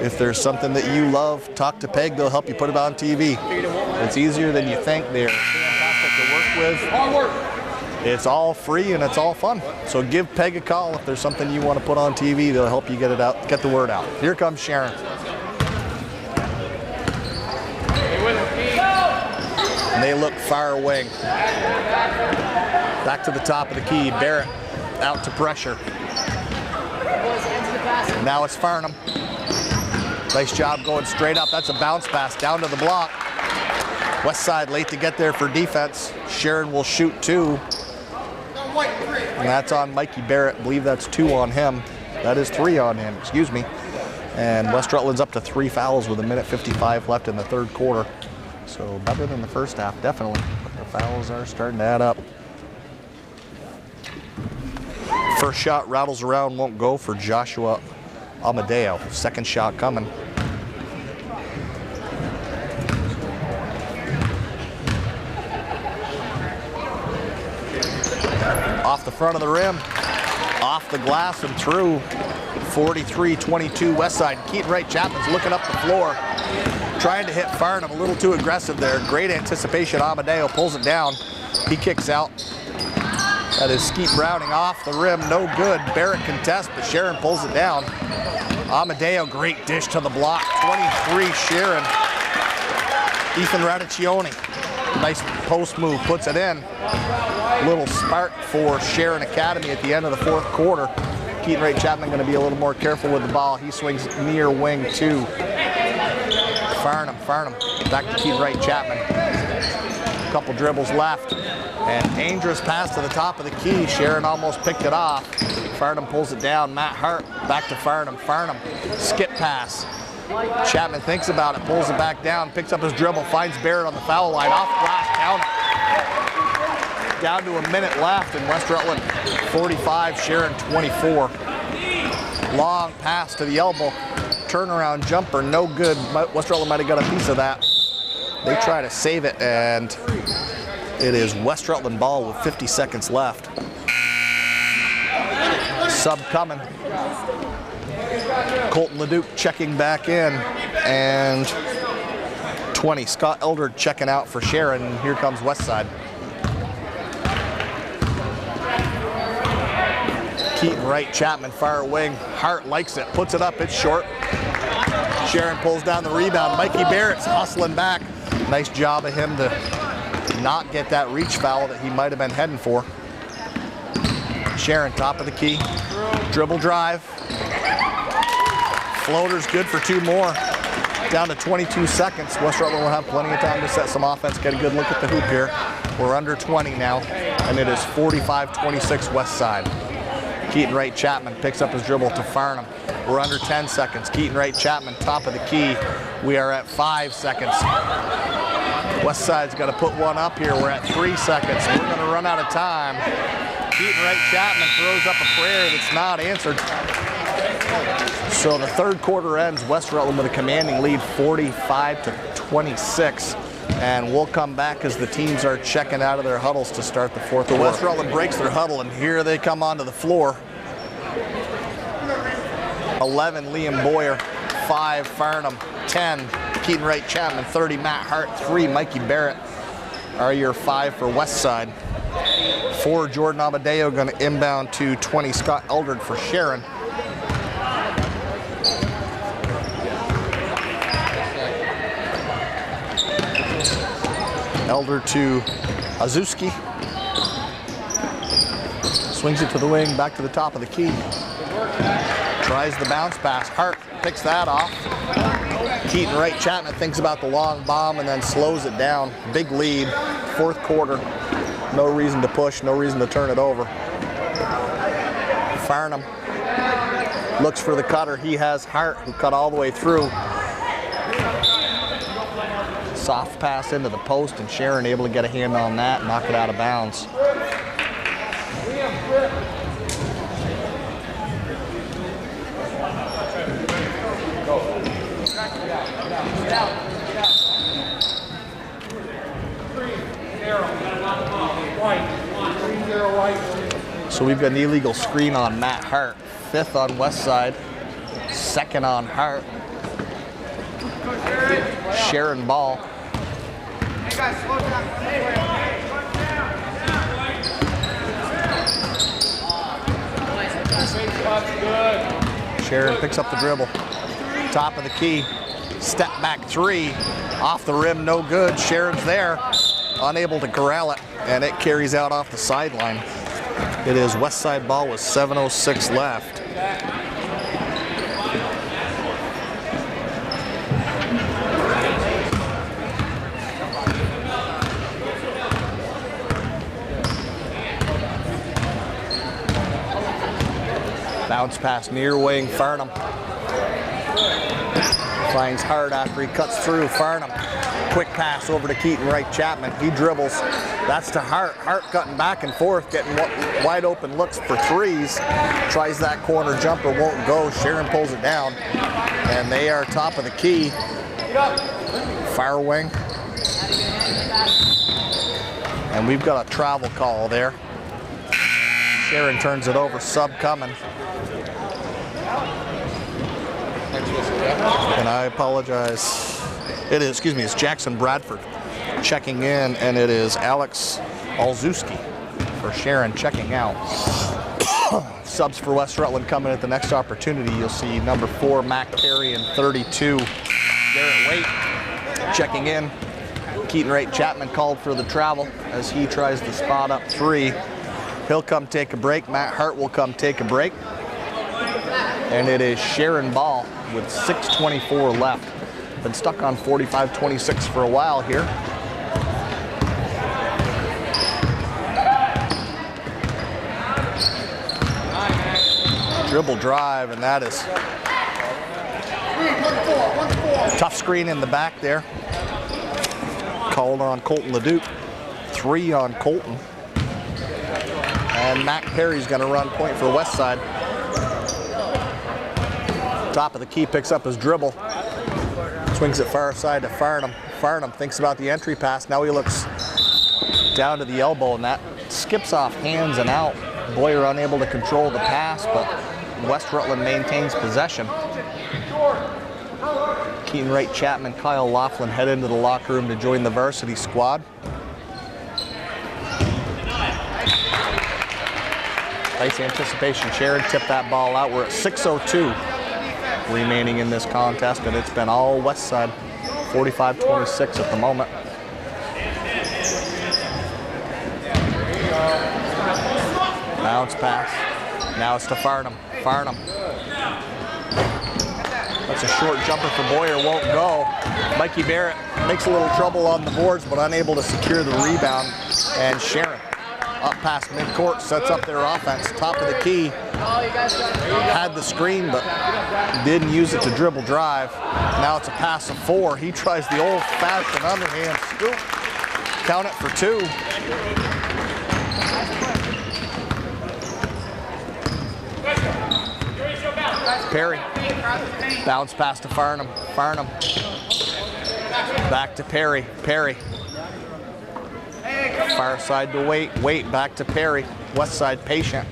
If there's something that you love, talk to PEG. They'll help you put it on TV. It's easier than you think. They're fantastic to work with. It's all free and it's all fun. So give PEG a call if there's something you want to put on TV. They'll help you get it out, get the word out. Here comes Sharon. And they look far away. Back to the top of the key. Barrett out to pressure. Now it's Farnham. Nice job going straight up. That's a bounce pass down to the block. West Side late to get there for defense. Sharon will shoot 2. And that's on Mikey Barrett. I believe that's 2 on him. That is 3 on him, excuse me. And West Rutland's up to 3 fouls with 1:55 left in the third quarter. So better than the first half, definitely. But the fouls are starting to add up. First shot rattles around, won't go for Joshua Amadeo. Second shot coming. Off the front of the rim, off the glass and through. 43-22 West Side. Keaton Wright Chapman's looking up the floor, trying to hit Farnham. A little too aggressive there. Great anticipation. Amadeo pulls it down. He kicks out. That is Skeet Browning off the rim. No good. Barrett contests, but Sharon pulls it down. Amadeo, great dish to the block. 23 Sharon. Ethan Radiccioni. Nice post move, puts it in. Little spark for Sharon Academy at the end of the fourth quarter. Keaton Wright Chapman going to be a little more careful with the ball. He swings near wing 2. Farnham. Back to Keaton Wright Chapman. Couple dribbles left. And dangerous pass to the top of the key. Sharon almost picked it off. Farnham pulls it down. Matt Hart back to Farnham. Farnham, skip pass. Chapman thinks about it, pulls it back down, picks up his dribble, finds Barrett on the foul line, off glass, count. Down to a minute left, and West Rutland 45, Sharon 24. Long pass to the elbow, turnaround jumper, no good. West Rutland might have got a piece of that. They try to save it, and it is West Rutland ball with 50 seconds left. Sub coming. Colton Leduc checking back in, and 20. Scott Eldred checking out for Sharon, and here comes West Side. Keaton Wright Chapman, far wing. Hart likes it, puts it up, it's short. Sharon pulls down the rebound. Mikey Barrett's hustling back. Nice job of him to not get that reach foul that he might have been heading for. Sharon, top of the key. Dribble drive. Floater's good for 2 more. Down to 22 seconds. West Rutland will have plenty of time to set some offense, get a good look at the hoop here. We're under 20 now, and it is 45-26 West Side. Keaton Wright Chapman picks up his dribble to Farnham. We're under 10 seconds. Keaton Wright Chapman, top of the key. We are at 5 seconds. West Side's got to put one up here. We're at 3 seconds. We're going to run out of time. Keaton Wright Chapman throws up a prayer that's not answered. So the third quarter ends, West Rutland with a commanding lead, 45-26. And we'll come back as the teams are checking out of their huddles to start the fourth quarter. West Rutland breaks their huddle, and here they come onto the floor. 11, Liam Boyer. 5, Farnham. 10, Keaton Wright Chapman. 30, Matt Hart. 3, Mikey Barrett are your 5 for West Side. 4, Jordan Amadeo going to inbound to 20, Scott Eldred for Sharon. Elder to Azuski. Swings it to the wing, back to the top of the key. Tries the bounce pass. Hart picks that off. Keaton Wright Chapman thinks about the long bomb and then slows it down. Big lead, fourth quarter. No reason to push, no reason to turn it over. Farnham looks for the cutter. He has Hart, who cut all the way through. Soft pass into the post, and Sharon able to get a hand on that, knock it out of bounds. So we've got an illegal screen on Matt Hart. 5th on West Side, 2nd on Hart. Sharon ball. Hey guys, slow down. Sharon picks up the dribble. Top of the key. Step back 3. Off the rim, no good. Sharon's there. Unable to corral it, and it carries out off the sideline. It is West Side ball with 7:06 left. Bounce pass near wing, Farnham. Finds Hart after he cuts through. Farnham. Quick pass over to Keaton Wright Chapman. He dribbles. That's to Hart. Hart cutting back and forth, getting wide open looks for threes. Tries that corner jumper, won't go. Sharon pulls it down. And they are top of the key. Far wing. And we've got a travel call there. Sharon turns it over, sub coming. And I apologize. It is, excuse me, it's Jackson Bradford checking in, and it is Alex Olszewski for Sharon checking out. Subs for West Rutland coming at the next opportunity. You'll see number 4, Mac Perry, and 32, Garrett Waite checking in. Keaton Wright Chapman called for the travel as he tries to spot up 3. He'll come take a break. Matt Hart will come take a break. And it is Sharon ball with 6:24 left. Been stuck on 45-26 for a while here. Dribble drive, and that is tough screen in the back there. Called on Colton Leduc. 3 on Colton. And Mac Perry's going to run point for West Side. Top of the key, picks up his dribble. Swings it far side to Farnham. Farnham thinks about the entry pass. Now he looks down to the elbow, and that skips off hands and out. Boyer unable to control the pass, but West Rutland maintains possession. Keaton Wright Chapman, Kyle Laughlin head into the locker room to join the varsity squad. Nice anticipation. Sharon tipped that ball out. We're at 6:02 remaining in this contest, and it's been all West Side. 45-26 at the moment. Bounce pass. Now it's to Farnham. Farnham. That's a short jumper for Boyer, won't go. Mikey Barrett makes a little trouble on the boards, but unable to secure the rebound. And Sharon up past midcourt, sets up their offense. Top of the key. Had the screen, but didn't use it to dribble drive. Now it's a pass of 4. He tries the old-fashioned underhand scoop. Count it for 2. Perry. Bounce pass to Farnham. Farnham. Back to Perry. Perry. Far side to Waite. Waite back to Perry. West side patient.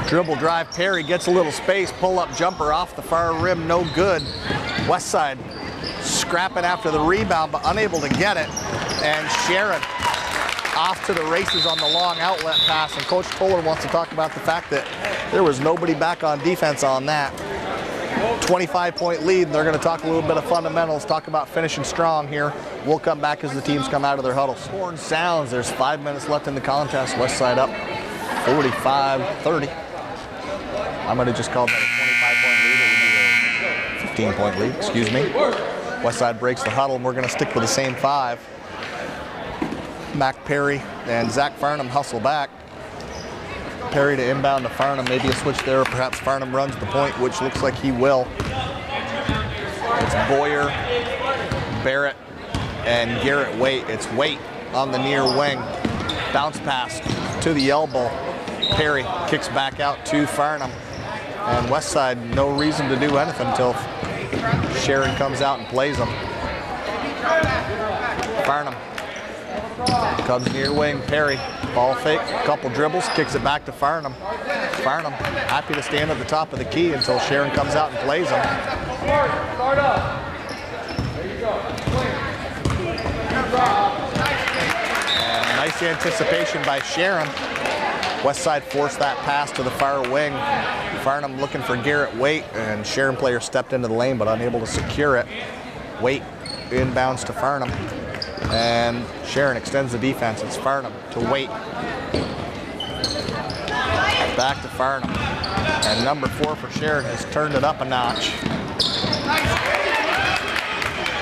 Dribble drive. Perry gets a little space. Pull up jumper off the far rim. No good. West side scrapping after the rebound but unable to get it. And Sharon off to the races on the long outlet pass. And Coach Toller wants to talk about the fact that there was nobody back on defense on that. 25-point lead. They're going to talk a little bit of fundamentals, talk about finishing strong here. We'll come back as the teams come out of their huddles. Horn sounds. There's 5 minutes left in the contest. West side up 45-30. I might have just called that a 25-point lead. It would be a 15-point lead, excuse me. West side breaks the huddle, and we're going to stick with the same 5. Mac Perry and Zach Farnham hustle back. Perry to inbound to Farnham, maybe a switch there, or perhaps Farnham runs the point, which looks like he will. It's Boyer, Barrett, and Garrett Waite. It's Waite on the near wing. Bounce pass to the elbow. Perry kicks back out to Farnham. And Westside, no reason to do anything until Sharon comes out and plays them. Farnham comes near wing. Perry, ball fake, couple dribbles, kicks it back to Farnham. Farnham happy to stand at the top of the key until Sharon comes out and plays them. Start up. There you go. And nice anticipation by Sharon. Westside forced that pass to the far wing. Farnham looking for Garrett Waite, and Sharon player stepped into the lane but unable to secure it. Waite inbounds to Farnham, and Sharon extends the defense. It's Farnham to Waite. Back to Farnham, and number 4 for Sharon has turned it up a notch.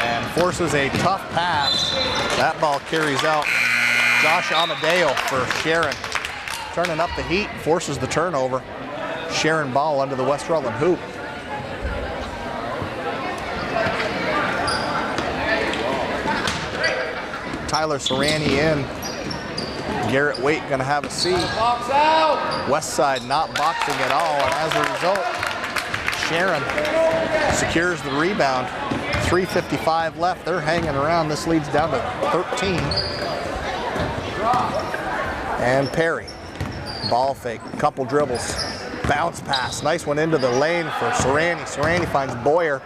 And forces a tough pass. That ball carries out. Josh Amadeo for Sharon. Turning up the heat, forces the turnover. Sharon ball under the West Rutland hoop. Tyler Serrani in. Garrett Waite gonna have a seat. Box out. West side not boxing at all, and as a result, Sharon secures the rebound. 3:55 left, they're hanging around. This leads down to 13. And Perry. Ball fake, couple dribbles, bounce pass. Nice one into the lane for Serrani. Serrani finds Boyer.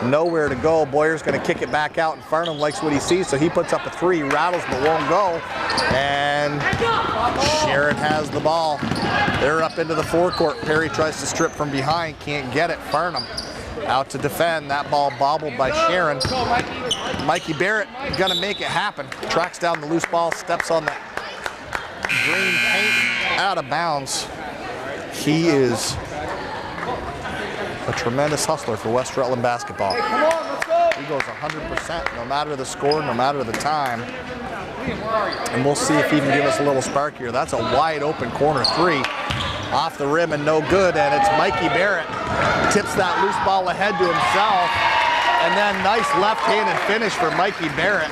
Nowhere to go. Boyer's going to kick it back out, and Farnham likes what he sees, so he puts up a 3, rattles but won't go. And Sharon has the ball. They're up into the forecourt. Perry tries to strip from behind, can't get it. Farnham out to defend. That ball bobbled by Sharon. Mikey Barrett going to make it happen. Tracks down the loose ball, steps on that green paint, out of bounds. He is a tremendous hustler for West Rutland basketball. He goes 100% no matter the score, no matter the time. And we'll see if he can give us a little spark here. That's a wide open corner 3. Off the rim and no good, and it's Mikey Barrett. Tips that loose ball ahead to himself. And then nice left-handed finish for Mikey Barrett.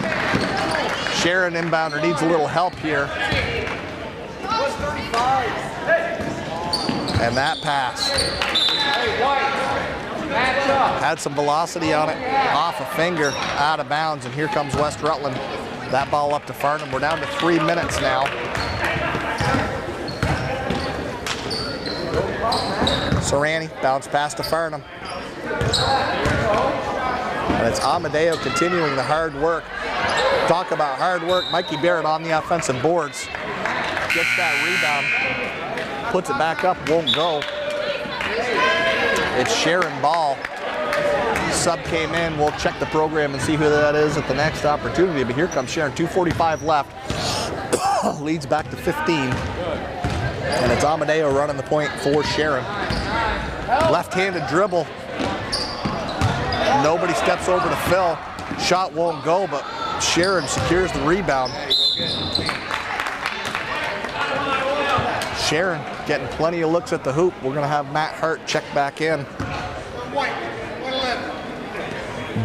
Sharon inbounder needs a little help here. And that pass had some velocity on it, off a finger, out of bounds, and here comes West Rutland. That ball up to Farnham. We're down to 3 minutes now. Serrani, bounce pass to Farnham. And it's Amadeo continuing the hard work. Talk about hard work. Mikey Barrett on the offensive boards. Gets that rebound, puts it back up, won't go. It's Sharon ball. Sub came in. We'll check the program and see who that is at the next opportunity. But here comes Sharon. 2:45 left. Leads back to 15. And it's Amadeo running the point for Sharon. Left-handed dribble. Nobody steps over to Phil. Shot won't go, but Sharon secures the rebound. Sharon getting plenty of looks at the hoop. We're going to have Matt Hart check back in.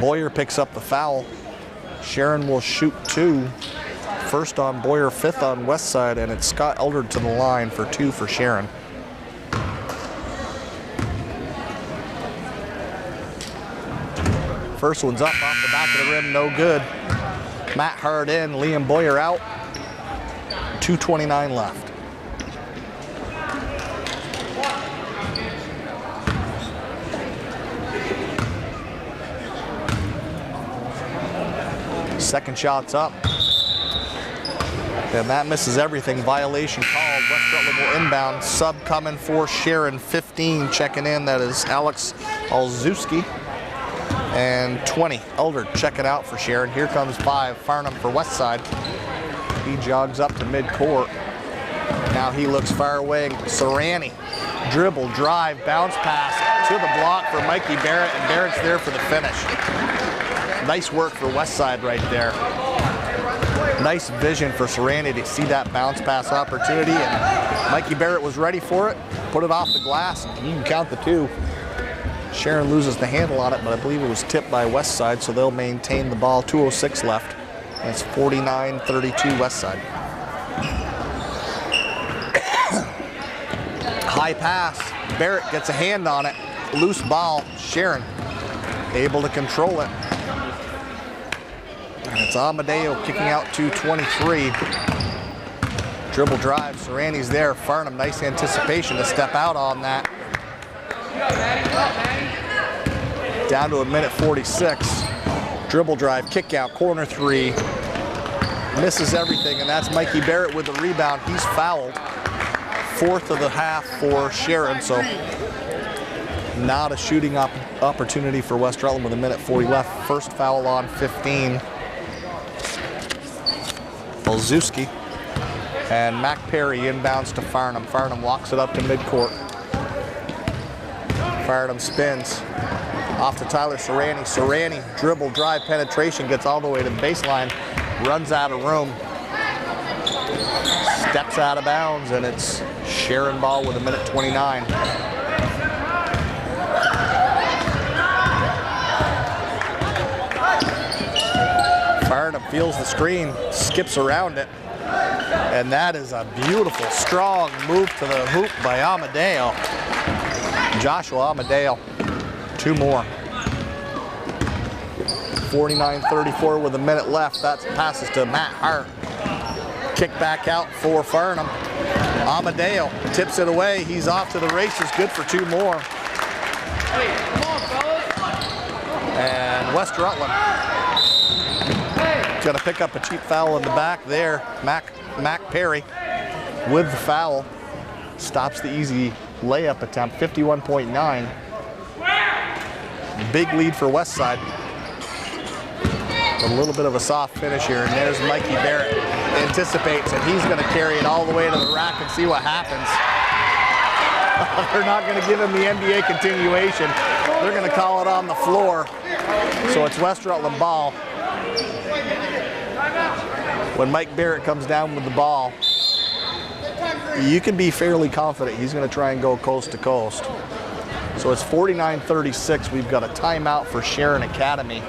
Boyer picks up the foul. Sharon will shoot 2. First on Boyer, 5th on Westside, and it's Scott Eldred to the line for 2 for Sharon. First one's up off the back of the rim, no good. Matt Hart in, Liam Boyer out. 2:29 left. Second shot's up. And that misses everything. Violation called. West Rutland will inbound. Sub coming for Sharon. 15 checking in. That is Alex Olszewski. And 20, Elder checking out for Sharon. Here comes 5, Farnham for Westside. He jogs up to midcourt. Now he looks far away. Serrani, dribble, drive, bounce pass to the block for Mikey Barrett, and Barrett's there for the finish. Nice work for Westside right there. Nice vision for Serrani to see that bounce pass opportunity, and Mikey Barrett was ready for it, put it off the glass, and you can count the 2. Sharon loses the handle on it, but I believe it was tipped by Westside, so they'll maintain the ball. 2:06 left. That's 49-32 Westside. High pass. Barrett gets a hand on it. Loose ball. Sharon able to control it. And it's Amadeo kicking out to 23. Dribble drive. Serrani's there. Farnham, nice anticipation to step out on that. Down to a minute 46. Dribble drive, kick out, corner 3. Misses everything, and that's Mikey Barrett with the rebound. He's fouled. 4th of the half for Sharon, so not a shooting opportunity for West Rutland with a minute 40 left. First foul on 15. Olszewski. And Mac Perry inbounds to Farnham. Farnham walks it up to midcourt. Farnham spins. Off to Tyler Serrani. Serrani, dribble, drive, penetration, gets all the way to the baseline, runs out of room, steps out of bounds, and it's Sharon ball with a minute 29. Farnham feels the screen, skips around it, and that is a beautiful, strong move to the hoop by Amadeo. Joshua Amadeo. 2 more. 49-34 with a minute left. That passes to Matt Hart. Kick back out for Farnham. Amadeo tips it away. He's off to the races. Good for 2 more. Hey, come on, fellas. And West Rutland going to pick up a cheap foul in the back there. Mac Perry with the foul. Stops the easy layup attempt. 51.9. Big lead for Westside. A little bit of a soft finish here, and there's Mikey Barrett. Anticipates, and he's going to carry it all the way to the rack and see what happens. They're not going to give him the NBA continuation. They're going to call it on the floor. So it's West Rutland ball. When Mike Barrett comes down with the ball, you can be fairly confident he's going to try and go coast to coast. So it's 49-36. We've got a timeout for Sharon Academy.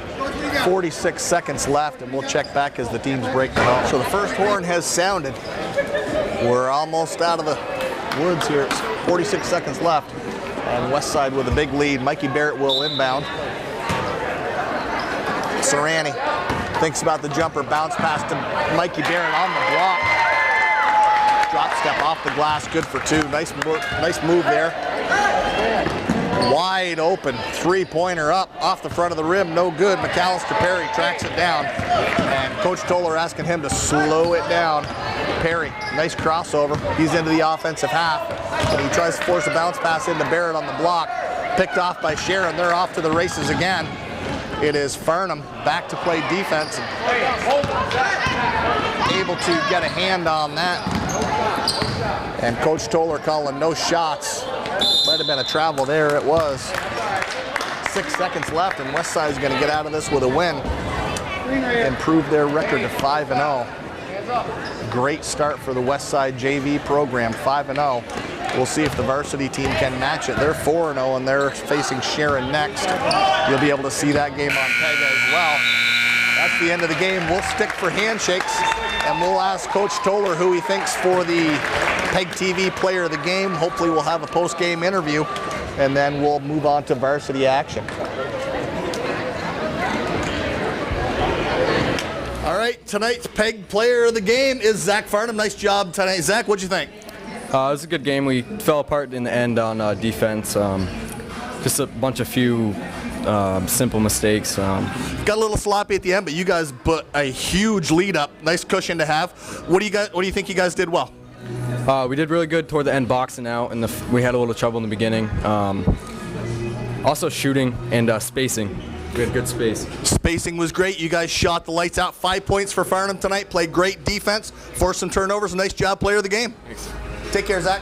46 seconds left, and we'll check back as the teams break it off. So the first horn has sounded. We're almost out of the woods here. It's 46 seconds left, and Westside with a big lead. Mikey Barrett will inbound. Serrani thinks about the jumper, bounce pass to Mikey Barrett on the block. Drop step off the glass, good for 2. Nice move there. Wide open, 3-pointer up off the front of the rim, no good. McAllister Perry tracks it down, and Coach Toller asking him to slow it down. Perry, nice crossover. He's into the offensive half, and he tries to force a bounce pass into Barrett on the block. Picked off by Sharon. They're off to the races again. It is Farnham back to play defense, able to get a hand on that. And Coach Toller calling no shots. Might have been a travel there. It was. 6 seconds left, and Westside is going to get out of this with a win. Improve their record to 5-0. Great start for the Westside JV program, 5-0. We'll see if the varsity team can match it. They're 4-0, and they're facing Sharon next. You'll be able to see that game on PEGA as well. That's the end of the game. We'll stick for handshakes, and we'll ask Coach Toller who he thinks for the PEGTV player of the game. Hopefully we'll have a post-game interview, and then we'll move on to varsity action. right, tonight's PEG player of the game is Zach Farnham. Nice job tonight. Zach, what'd you think? It was a good game. We fell apart in the end on defense. Just a bunch of few simple mistakes. Got a little sloppy at the end, but you guys put a huge lead up. Nice cushion to have. What do you think you guys did well? We did really good toward the end, boxing out, and we had a little trouble in the beginning. Also shooting and spacing. We had good space. Spacing was great. You guys shot the lights out. 5 points for Farnham tonight. Played great defense. Forced some turnovers. Nice job, player of the game. Thanks. Take care, Zach.